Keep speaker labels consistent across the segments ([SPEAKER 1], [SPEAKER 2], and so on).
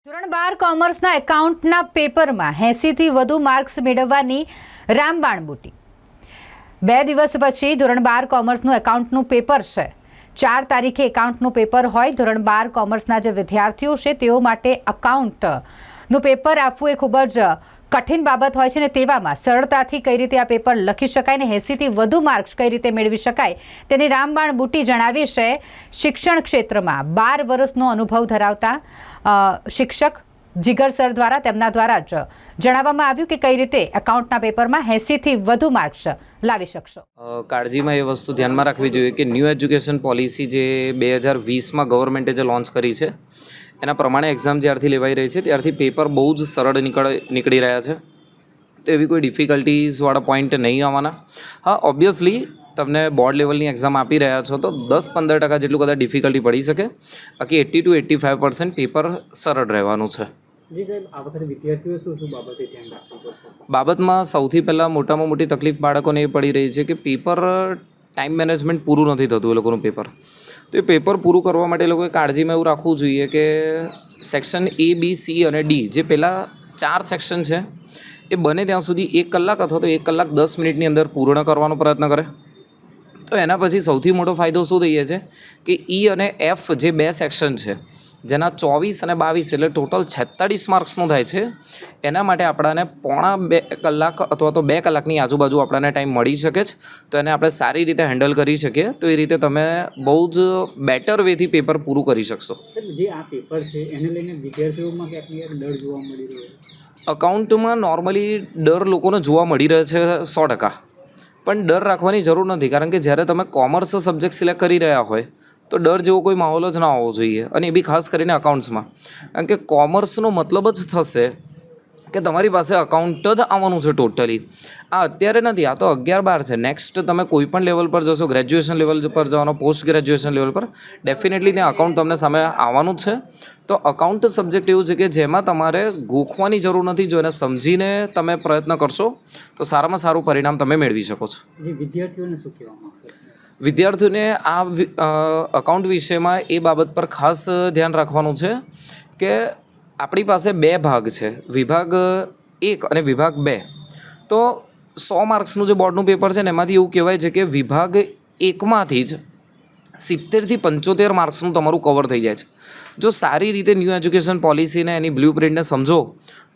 [SPEAKER 1] ધોરણ 12 કોમર્સના એકાઉન્ટના પેપરમાં 80થી વધુ માર્ક્સ મેળવવાની રામબાણ બૂટી। 2 દિવસ પછી ધોરણ 12 કોમર્સનું એકાઉન્ટનું પેપર છે। 4 તારીખે એકાઉન્ટનું પેપર હોય। ધોરણ 12 કોમર્સના જે વિદ્યાર્થીઓ છે તેઓ માટે એકાઉન્ટનું પેપર આપવું એ ખૂબ જ કઠિન બાબત હોય છે ને તેવામાં સરળતાથી કઈ રીતે આ પેપર લખી શકાય ને 80થી વધુ માર્ક્સ કઈ રીતે મેળવી શકાય તેની રામબાણ બૂટી જણાવી છે શિક્ષણ ક્ષેત્રમાં 12 વર્ષનો અનુભવ ધરાવતા શિક્ષક જીગર સર દ્વારા તેમના દ્વારા જ જણાવવામાં આવ્યું કે કઈ રીતે એકાઉન્ટના પેપરમાં 80થી વધુ માર્ક્સ લાવી શકશો।
[SPEAKER 2] કાળજીમાં એ વસ્તુ ધ્યાનમાં રાખવી જોઈએ કે ન્યૂ એજ્યુકેશન પોલિસી જે 2020માં ગવર્મેન્ટે જે લોન્ચ કરી છે એના પ્રમાણે એક્ઝામ જ્યારથી લેવાઈ રહી છે ત્યારથી પેપર બહુ જ સરળ નીકળી રહ્યા છે, તો એવી કોઈ ડિફિકલ્ટીઝવાળા પોઈન્ટ નહીં આવવાના। હા, ઓબ્વિયસલી તમને બોર્ડ લેવલની એક્ઝામ આપી રહ્યા છો તો 10-15% જેટલું કદાચ ડિફિકલ્ટી પડી શકે, બાકી 80 to 85% પેપર સરળ રહેવાનું છે।
[SPEAKER 3] જી સાહેબ, આ વખતે વિદ્યાર્થીઓ શું બાબતે ધ્યાન રાખવું પડશે?
[SPEAKER 2] બાબતમાં સૌથી પહેલાં મોટામાં મોટી તકલીફ બાળકોને એ પડી રહી છે કે પેપર ટાઈમ મેનેજમેન્ટ પૂરું નથી થતું એ લોકોનું પેપર। તો એ પેપર પૂરું કરવા માટે લોકોએ કાળજીમાં એવું રાખવું જોઈએ કે સેક્શન A, B, C અને D જે પહેલાં 4 સેક્શન છે એ બને ત્યાં સુધી 1 કલાક અથવા તો 1 કલાક 10 મિનિટની અંદર પૂર્ણ કરવાનો પ્રયત્ન કરે। તો એના પછી સૌથી મોટો ફાયદો શું થઈએ છે કે E અને F જે 2 સેક્શન છે જેના 24 અને 22 એટલે ટોટલ 46 માર્ક્સનું થાય છે, એના માટે આપણાને પોણા 2 કલાક અથવા તો 2 કલાકની આજુબાજુ આપણાને ટાઈમ મળી શકે છે, તો એને આપણે સારી રીતે હેન્ડલ કરી શકીએ તો એ રીતે તમે બહુ જ બેટર વેથી પેપર પૂરું કરી શકશો।
[SPEAKER 3] જે આ પેપર છે એને લઈને વિદ્યાર્થીઓમાં ક્યાંક ડર જોવા મળી રહ્યો છે?
[SPEAKER 2] અકાઉન્ટમાં નોર્મલી ડર લોકોને જોવા મળી રહે છે 100%, પણ ડર રાખવાની જરૂર નથી, કારણ કે જ્યારે તમે કોમર્સ સબ્જેક્ટ સિલેક્ટ કરી રહ્યા હોય તો ડર જેવો કોઈ માહોલ જ ના હોવો જોઈએ, અને એ બી ખાસ કરીને અકાઉન્ટ્સમાં, કારણ કે કોમર્સનો મતલબ જ થશે કે તમારી પાસે અકાઉન્ટ જ આવવાનું છે ટોટલી। આ અત્યારે નથી, આ તો 11-12 છે, નેક્સ્ટ તમે કોઈ પણ લેવલ પર જશો, ગ્રેજ્યુએશન લેવલ પર જવાનો, પોસ્ટ ગ્રેજ્યુએશન લેવલ પર ડેફિનેટલી ત્યાં અકાઉન્ટ તમને સામે આવવાનું જ છે। તો અકાઉન્ટ સબ્જેક્ટ એવું છે કે જેમાં તમારે ગોખવાની જરૂર નથી, જો એને સમજીને તમે પ્રયત્ન કરશો તો સારામાં સારું પરિણામ તમે મેળવી શકો છો।
[SPEAKER 3] જે વિદ્યાર્થીઓને શું કહેવા માંગશો?
[SPEAKER 2] વિદ્યાર્થીઓને આ અકાઉન્ટ વિષયમાં એ બાબત પર ખાસ ધ્યાન રાખવાનું છે કે આપણી પાસે 2 ભાગ છે, વિભાગ 1 અને વિભાગ 2। તો 100 માર્ક્સનું જે બોર્ડનું પેપર છે ને એમાંથી એવું કહેવાય છે કે વિભાગ 1માંથી જ 70થી 75 માર્ક્સનું તમારું કવર થઈ જાય છે। જો સારી રીતે ન્યૂ એજ્યુકેશન પોલિસીને એની બ્લુ પ્રિન્ટને સમજો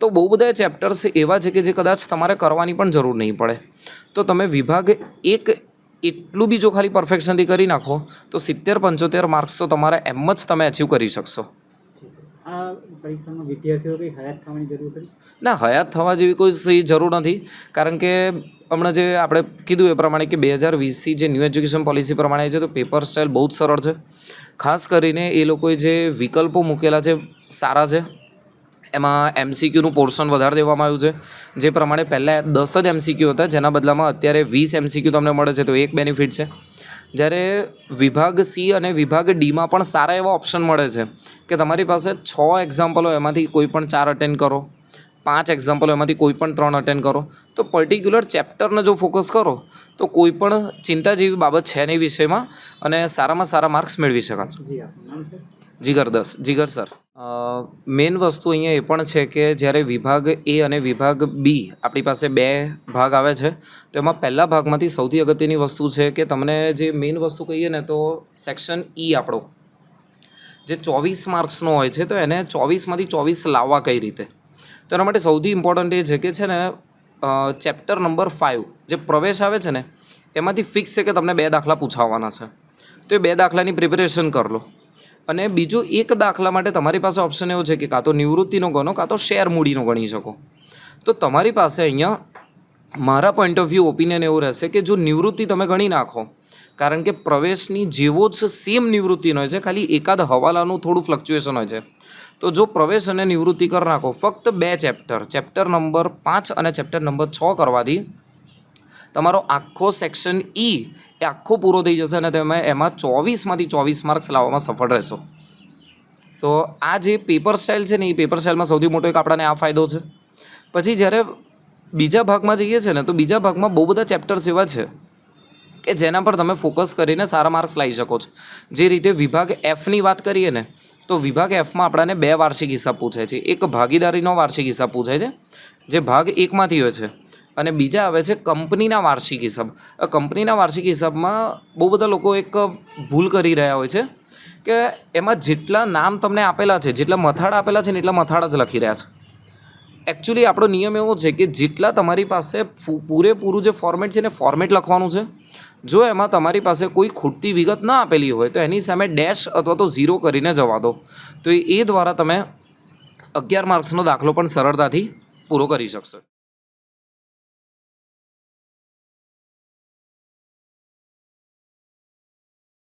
[SPEAKER 2] તો બહુ બધા ચેપ્ટર્સ એવા છે કે જે કદાચ તમારે કરવાની પણ જરૂર નહીં પડે। તો તમે વિભાગ 1 એટલું બી જો ખાલી પરફેક્શનથી કરી નાખો તો 70-75 માર્ક્સ તો તમારે એમ જ તમે અચીવ કરી શકશો।
[SPEAKER 3] આ પરીક્ષામાં વિદ્યાર્થીઓ કંઈ હયાત થવાની જરૂર ખરી?
[SPEAKER 2] ના, હયાત થવા જેવી કોઈ જરૂર નથી, કારણ કે હમણાં જે આપણે કીધું એ પ્રમાણે કે 2020થી જે ન્યૂ એજ્યુકેશન પોલિસી પ્રમાણે છે તો પેપર સ્ટાઇલ બહુ જ સરળ છે। ખાસ કરીને એ લોકોએ જે વિકલ્પો મૂકેલા છે સારા છે, એમાં MCQનું પોર્શન વધારે દેવામાં આવ્યું છે, જે પ્રમાણે પહેલાં 10 જ MCQ હતા જેના બદલામાં અત્યારે 20 MCQ તમને મળે છે, તો એક બેનિફિટ છે। જ્યારે વિભાગ C અને વિભાગ Dમાં પણ સારા એવા ઓપ્શન મળે છે કે તમારી પાસે 6 એક્ઝામ્પલો એમાંથી કોઈ પણ 4 અટેન્ડ કરો, 5 એક્ઝામ્પલો એમાંથી કોઈ પણ 3 અટેન્ડ કરો, તો પર્ટિક્યુલર ચેપ્ટરને જો ફોકસ કરો તો કોઈ પણ ચિંતા જેવી બાબત છે નહીં વિષયમાં, અને સારામાં સારા માર્ક્સ મેળવી શકાશે।
[SPEAKER 3] જી, આપનું નામ છે?
[SPEAKER 2] જીગર સર। મેઇન વસ્તુ અહીંયા એ પણ છે કે જ્યારે વિભાગ A અને વિભાગ B આપણી પાસે 2 ભાગ આવે છે, તો એમાં પહેલા ભાગમાંથી સૌથી અગત્યની વસ્તુ છે કે તમને જે મેઇન વસ્તુ કહીએ ને તો સેક્શન E આપણો જે 24 માર્ક્સનો હોય છે, તો એને 24માંથી 24 લાવવા કઈ રીતે, તો એના માટે સૌથી ઇમ્પોર્ટન્ટ એ છે કે છે ને ચેપ્ટર નંબર 5 જે પ્રવેશ આવે છે ને એમાંથી ફિક્સ છે કે તમને 2 દાખલા પૂછાવવાના છે, તો એ 2 દાખલાની પ્રિપેરેશન કરી લો। અને બીજો એક દાખલા માટે તમારી પાસે ઓપ્શન એવો છે કે કાં તો નિવૃત્તિનો ગણો કાં તો શેર મૂડીનો ગણી શકો। તો તમારી પાસે અહીંયા મારા પોઈન્ટ ઓફ વ્યૂ ઓપિનિયન એવું રહેશે કે જો નિવૃત્તિ તમે ગણી નાખો, કારણ કે પ્રવેશની જેવો જ સેમ નિવૃત્તિનો હોય છે, ખાલી એકાદ હવાલાનું થોડું ફ્લક્ચ્યુએશન હોય છે, તો જો પ્રવેશ અને નિવૃત્તિ કરી નાખો ફક્ત 2 ચેપ્ટર નંબર 5 અને ચેપ્ટર નંબર 6 કરવાથી તમારો આખો સેક્શન E એ આખો પૂરો થઈ જશે અને તમે એમાં 24માંથી 24 માર્ક્સ લાવવામાં સફળ રહેશો। તો આ જે પેપર સ્ટાઇલ છે ને એ પેપર સ્ટાઇલમાં સૌથી મોટો એક આપણને આ ફાયદો છે। પછી જ્યારે બીજા ભાગમાં જઈએ છીએ ને તો બીજા ભાગમાં બહુ બધા ચેપ્ટર્સ એવા છે કે જેના પર તમે ફોકસ કરીને સારા માર્ક્સ લાવી શકો છો। જે રીતે વિભાગ Fની વાત કરીએ ને તો વિભાગ એફમાં આપણાને 2 વાર્ષિક હિસાબ પૂછાય છે. એક ભાગીદારીનો વાર્ષિક હિસાબ પૂછાય છે જે ભાગ 1માંથી હોય છે, અને બીજા આવે છે કંપનીના વાર્ષિક હિસાબ. કંપનીના વાર્ષિક હિસાબમાં બહુ બધા લોકો એક ભૂલ કરી રહ્યા હોય છે કે એમાં જેટલા નામ તમને આપેલા છે, જેટલા મથાળા આપેલા છે ને એટલા મથાળા જ લખી રહ્યા છે. એકચ્યુઅલી આપણો નિયમ એવો છે કે જેટલા તમારી પાસે પૂરેપૂરું જે ફોર્મેટ છે ને ફોર્મેટ લખવાનું છે. જો એમાં તમારી પાસે કોઈ ખૂટતી વિગત ન આપેલી હોય તો એની સામે ડેશ અથવા તો 0 કરીને જવા દો. તો એ દ્વારા તમે 11 માર્ક્સનો દાખલો પણ સરળતાથી પૂરો કરી શકશો.